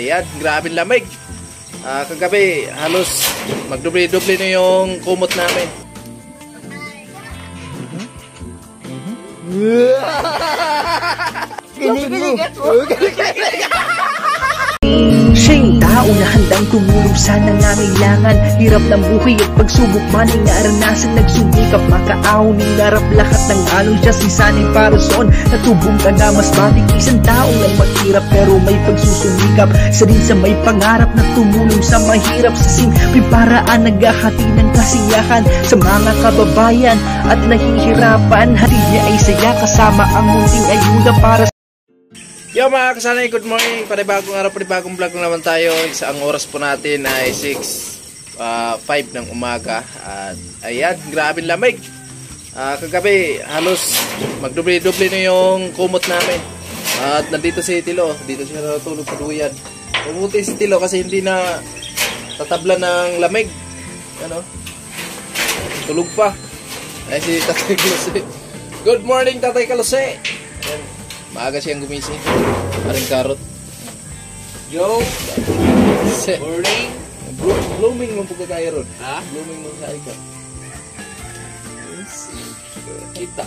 Ayan, grabe lamig. Kagabi, halos magdoble-doble na yung kumot namin. Siya'y tao na handang tumulong sa nangangailangan. Hirap ng buhay at pagsubok man ay naranasan. Nagsumikap makaahon, hinarap lahat ng alon. Siya si sanay para soon, natubong ka na mas matik. Isang tao lang maghirap pero may pagsusumikap. Isa din sa may pangarap na tumulong sa mahirap. Sa simpleng paraan naghahati ng kasiyahan sa mga kababayan at nahihirapan. Hati niya ay saya kasama ang munting ayuda para Yo mga kasanay, good morning. Panibagong araw, panibagong vlog na naman tayo. Ang oras po natin ay 6:05 ng umaga. At ayan, grabe lamig. Kagabi, halos magdoble-doble na yung kumot namin. At nandito si Tilo. Dito siya natulog sa duyan. Pumuti si Tilo kasi hindi na tatabla ng lamig. Ano? Tulog pa. Ay si Tatay Kalose. Good morning, Tatay Kalose. Ayan. Maaga siyang gumising. Maring karot. Yo! Morning! Blooming mo po kaya ron. Ha? Blooming mo sa ikaw. Kita.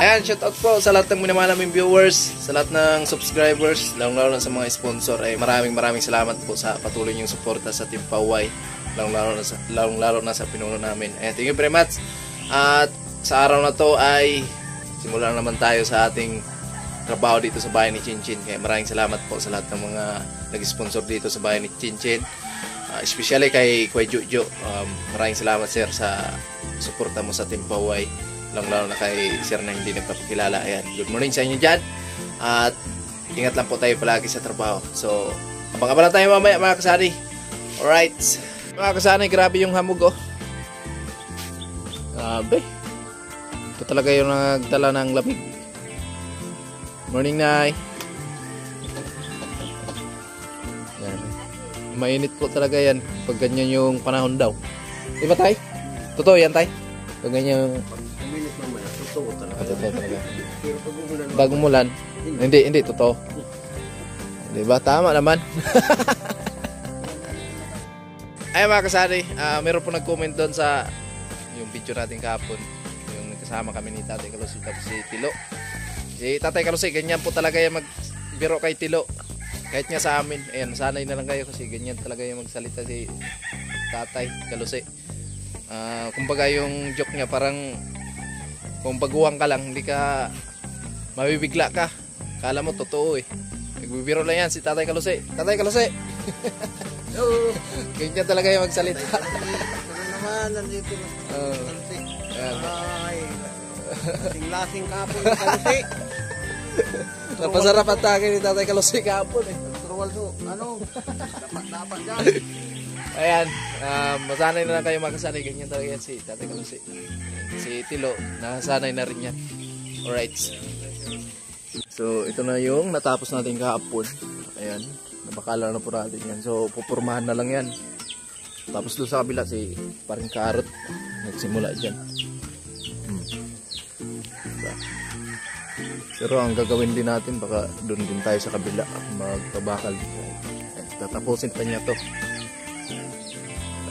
Ayan, shout out po sa lahat ng minamahal naming viewers, sa lahat ng subscribers, lalong-lalo na sa mga sponsor. Ay maraming salamat po sa patuloy niyong suporta sa Team Paway. Lalong-lalo na sa pinuno namin. Ayan, thank you very much. At sa araw na to ay simulan naman tayo sa ating trabaho dito sa bahay ni Chinchin. Kaya maraming salamat po sa lahat ng mga nag-sponsor dito sa bahay ni Chinchin. Especially kay Jujo. Maraming salamat sir sa suporta mo sa Team Paway. Lalo na kay sir na hindi nagpapakilala. Ayan. Good morning sa inyo dyan. At ingat lang po tayo palagi sa trabaho. So, abang-abang tayo mamaya mga kasari. Alright. Mga kasari, grabe yung hamog oh. Grabe. Ito talaga yung nagdala ng lamig. Morning, Nay. Yan. Mainit po talaga yan pag ganyan yung panahon daw. Di ba, Tay? Totoo yan, Tay? Pag ganyan yung mainit mamaya, totoo talaga. Totoo talaga. Bagong mulan. Hindi, totoo. Di ba? Tama naman. Ay mga kasari, meron po nag-comment doon sa yung video natin kahapon. Kasama kami ni Tatay Kalose tapos si Tilo. Si Tatay Kalose, ganyan po talaga yung magbiro kay Tilo. Kahit nga sa amin. Ayan, sanay na lang kayo kasi ganyan talaga yung magsalita si Tatay Kalose. Kumbaga yung joke niya parang kung baguhan ka lang, hindi ka mabibigla ka. Kala mo totoo eh. Nagbibiro lang yan si Tatay Kalose. Tatay Kalose! Ganyan talaga yung magsalita. Naman, nandito. Ay, lasing kapon ng Kalose. Napasarap ang tagay ni Tatay Kalose kapon eh. Turwaldo, ano? Dapat dyan. Ayan, masanay na lang kayo makasanay. Ganyan talaga yan si Tatay Kalose. Si Tilo, nasanay na rin yan. Alright. So, ito na yung natapos natin kahapon. Ayan, nabakala na po natin yan. So, pupurmahan na lang yan. Tapos doon sa kabila si paring karot nagsimula dyan. Pero ang gagawin din natin baka doon din tayo sa kabila magpabakal. Tatapusin pa niya to.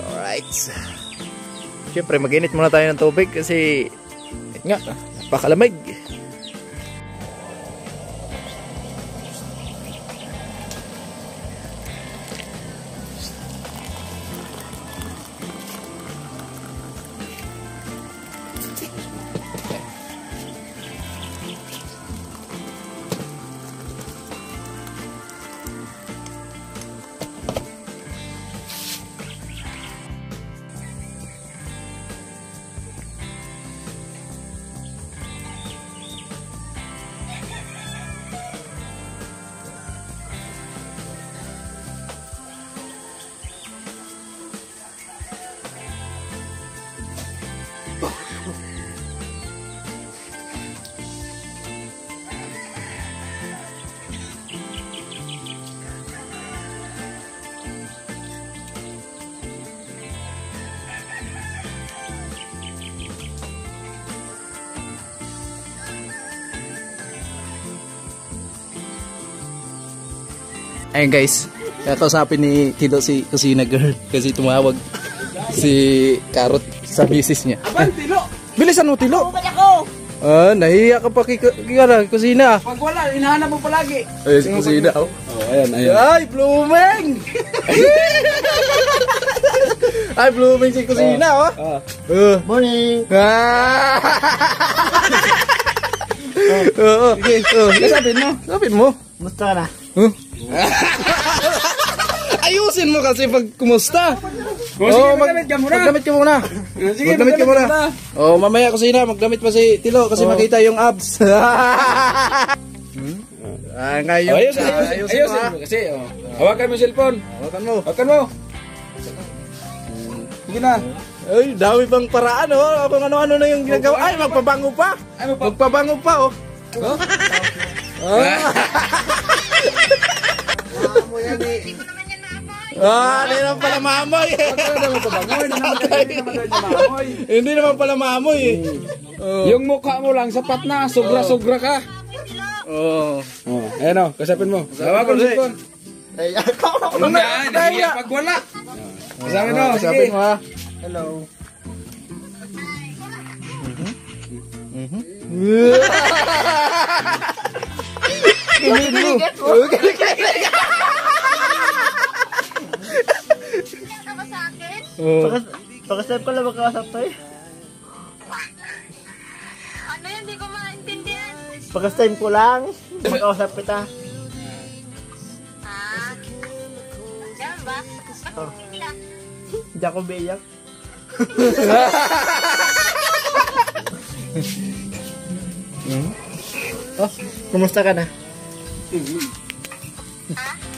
Alright. Siyempre mag-init muna tayo ng tubig kasi nga napakalamig. Ayun guys, kakausapin ni Tilo si Kusina Girl kasi tumawag si Carrot sa misis niya. Abang, Tilo! Bilisan mo, Tilo! Ba't ako? Nahiya ka pa kaya kusina. Pag wala, hinahanap mo palagi. Ay, si kusina. Oh, ayan. Ay, blooming! Ay, blooming si kusina, oh. Morning! Oo, okay. Sapin mo. Musta ka na? Ayusin mo kasi pag kumusta. Sige, magdamit ka muna. Magdamit ka muna. Sige, Magdamit ka muna. Oh, mamaya kusina, magdamit pa si Tilo kasi makita yung abs. Ngayon. Ayusin mo kasi. Hawakan mo yung cellphone. Hawakan mo. Sige na. Ay, dami pang paraan, oh. Kung ano-ano na yung ginagawa. Ay, magpabango pa. Magpabango pa, oh. Mo yan eh. Hindi naman pala mamoy. Hindi naman pala mamoy, eh. Yung mukha mo lang, sapat na. Sobra-sobra ka. Ayan o, kasapin mo. Hawakan mo yung cellphone. Ay, ako. Nahiya pag wala. Kasapin mo, sige. Sapin mo, ha. Hello. Ka ba sa akin? Pakasap ka lang makakasap tayo. Ano yan? Hindi ko maintindihan. Pakastime ko lang. Makakausap kita. Ah. Yan ba? Ba't umiiyak? Hindi ako biyak. Oh, kumusta ka na?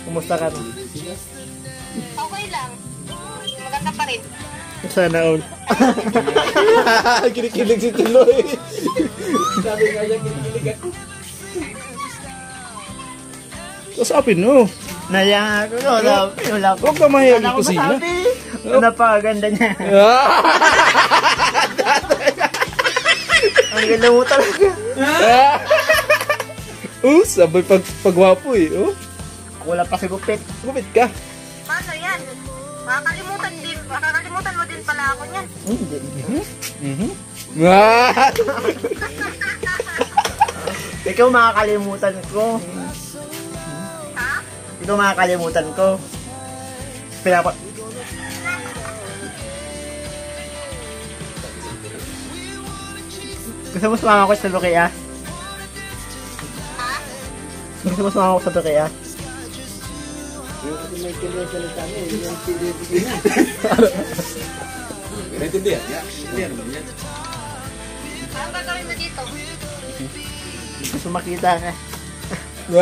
Kumusta ka na? Okay lang. Maganda pa rin. Sana all. Kinikilig si Tilo, eh. Kasapin mo. Naya ako. Wala ko. Huwag ka mahiya Wala ng ko kusina. masabi. Napakaganda niya. Ang ganda mo talaga. Sabay pagwapo, eh. Wala pa si Gupit. Gupit ka. Paano yan? Makakalimutan mo din pala ako niyan. Ikaw makakalimutan ko. Ha? Ikaw makakalimutan ko. Gusto mo sumama ko sa Lukia? Ha? Gusto mo sumama ko sa Lukia? Anong gagawin mo dito? Gusto makita ka. Kita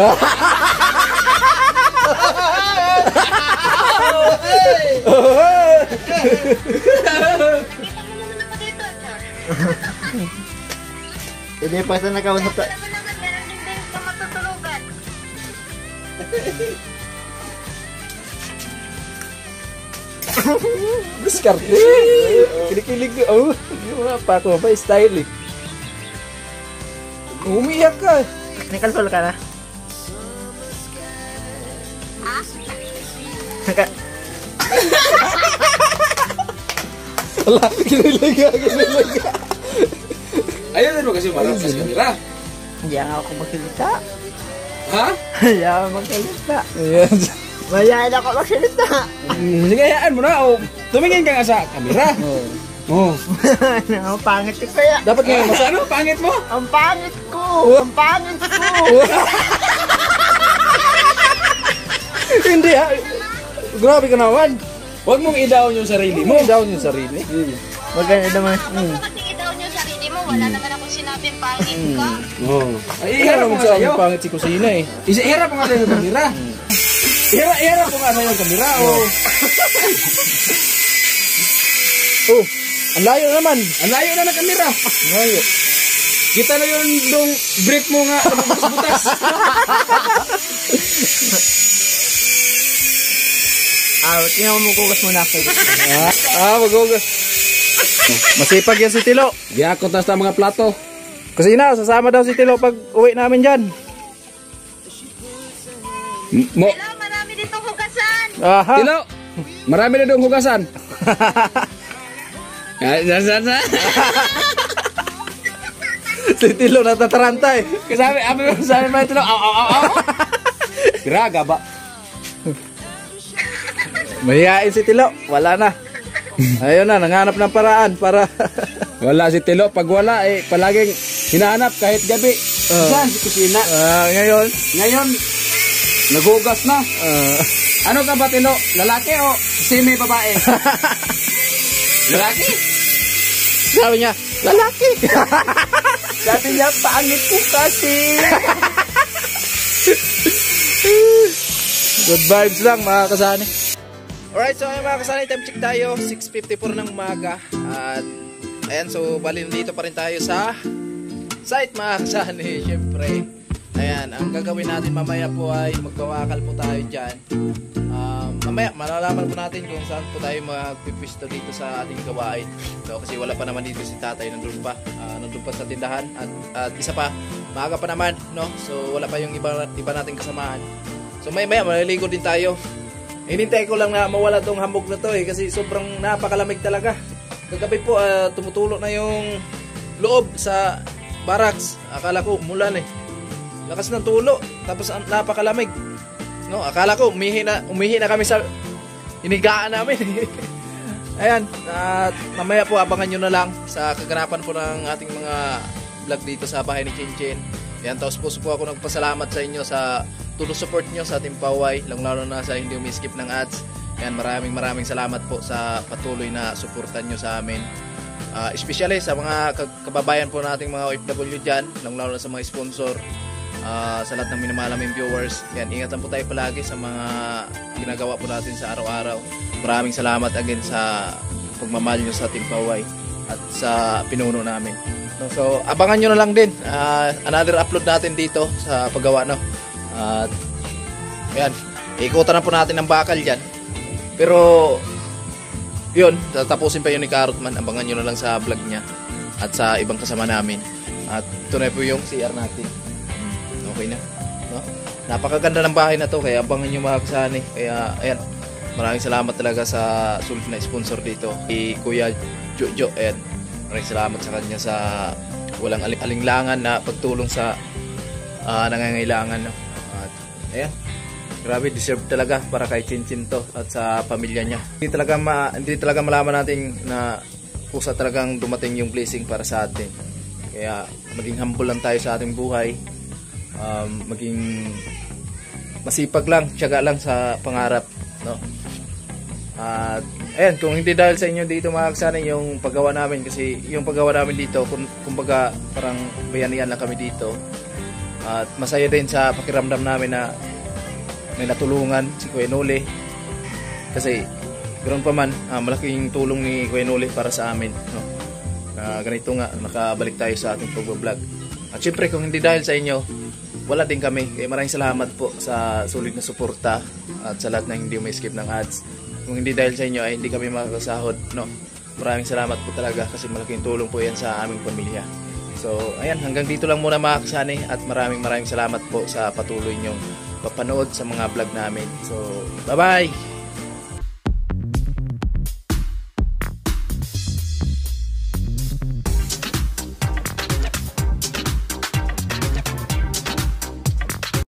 mo naman ako dito. Hindi pa sa nakausap ta. Alam mo naman, meron din ka matutulugan. Diskarte. Kinikilig. Oh, yung mga pako pa style, eh. Umiyak ka. Nakalsol ka na? Ha? Wala, kinilig ka. Ayun mo kasi marap sa kamera. Hindi ako magsalita. Ha? Hindi ako magsalita. Ayan. Mayayain ako magsalita. Sige, hayaan mo na. Tumingin ka nga sa kamera. Ang pangit ko kaya. Dapat nga mas Ano? Pangit mo? Ang pangit ko! Ang pangit ko! hindi, ha. Grabe ka naman. Huwag mong i-down yung sarili mo. Mo down yung sarili. Maganda naman. Huwag mo kasing i-down yung sarili mo. Wala naman akong sinabing pangit ka. Ay, Kaya iharap mo naman nga sa sa'yo. amin pangit si kusina, eh. Iharap mo nga sa'yo yung kamera. Iharap mo nga sa'yo yung kamera. Oh, ang layo naman. Ang layo na ng kamera. Layo. Kita na yung dong brief mo nga. Butas-butas. Tingnan mo kugas muna ako. Magugas. Masipag yan si Tilo. Giyakot na sa mga plato. Kusina, sasama daw si Tilo pag uwi namin dyan. Mo. Kailangan marami Aha. Tilo, marami na doong hugasan. Si Tilo natataranta eh. Sabi mo Tilo, aw. Graga ba? Mahihain si Tilo. Wala na. Ayun na, nanghanap ng paraan para... Wala si Tilo. Pag wala, palaging hinahanap kahit gabi. Saan si kusina? Ngayon, naghugas na. Ano ka ba, Tilo? Lalaki o semi babae? Lalaki? sabi niya, lalaki. Sabi niya, pangit ko kasi. Good vibes lang mga kasani. Alright, so mga kasani, time check tayo. 6:54 ng umaga. At ayan, so bali nandito pa rin tayo sa site mga kasani. Siyempre, ayan, ang gagawin natin mamaya po ay magkawakal po tayo dyan. Mamaya malalaman po natin kung saan po tayo magpipisto dito sa ating gawain. So, kasi wala pa naman dito si tatay, nandun pa sa tindahan. At isa pa, maaga pa naman, no? So wala pa yung iba nating kasamahan. So maya maliligo din tayo. Hinintay ko lang na mawala tong hamog na to kasi sobrang napakalamig talaga. Kagabi po tumutulo na yung loob sa barracks. Akala ko umulan eh. Lakas ng tulo tapos napakalamig. No, akala ko umihi na kami sa inigaan namin. Ayan, at mamaya po abangan nyo na lang sa kaganapan po ng ating mga vlog dito sa bahay ni Chinchin. Ayan, tapos po ako nagpasalamat sa inyo sa tulo support nyo sa Team Paway, lalo na sa hindi umiskip ng ads. Ayan, maraming salamat po sa patuloy na suportan nyo sa amin. Especially sa mga kababayan po nating mga OFW dyan, lalo na sa mga sponsor. Sa lahat ng minamahal naming viewers. Yan, ingatan po tayo palagi sa mga ginagawa po natin sa araw-araw. Maraming salamat again sa pagmamahal nyo sa Team Paway at sa pinuno namin. So, abangan nyo na lang din another upload natin dito sa paggawa, no? At yan, ikutan na po natin ng bakal dyan. Pero yun, tatapusin pa yun ni Carrotman. Abangan nyo na lang sa vlog niya at sa ibang kasama namin. At ito na po yung CR natin. Okay na, no? Napakaganda ng bahay na to, kaya abangan nyo mga kasani. Kaya ayan, maraming salamat talaga sa sulit na sponsor dito, si Kuya Jojo. Ayan, maraming salamat sa kanya sa walang alinglangan na pagtulong sa nangangailangan, no? At ayan, grabe, deserve talaga para kay Chinchin to at sa pamilya niya. Hindi talaga malaman natin na kusa talagang dumating yung blessing para sa atin. Kaya maging humble lang tayo sa ating buhay. Maging masipag lang, tiyaga lang sa pangarap, no? At ayan, kung hindi dahil sa inyo dito mga kasani yung paggawa namin, kasi yung paggawa namin dito kumbaga parang bayanihan lang kami dito. At masaya din sa pakiramdam namin na may natulungan si Kuya Noli, kasi ganoon pa man, malaking tulong ni Kuya Noli para sa amin, no? Ganito nga, nakabalik tayo sa ating pag-vlog. At syempre kung hindi dahil sa inyo, wala din kami. Kaya maraming salamat po sa sulit na suporta at sa lahat na hindi umiskip ng ads. Kung hindi dahil sa inyo ay hindi kami makakasahod, no? Maraming salamat po talaga kasi malaking tulong po yan sa aming pamilya. So ayan, hanggang dito lang muna mga kasani, at maraming salamat po sa patuloy nyong papanood sa mga vlog namin. So bye bye!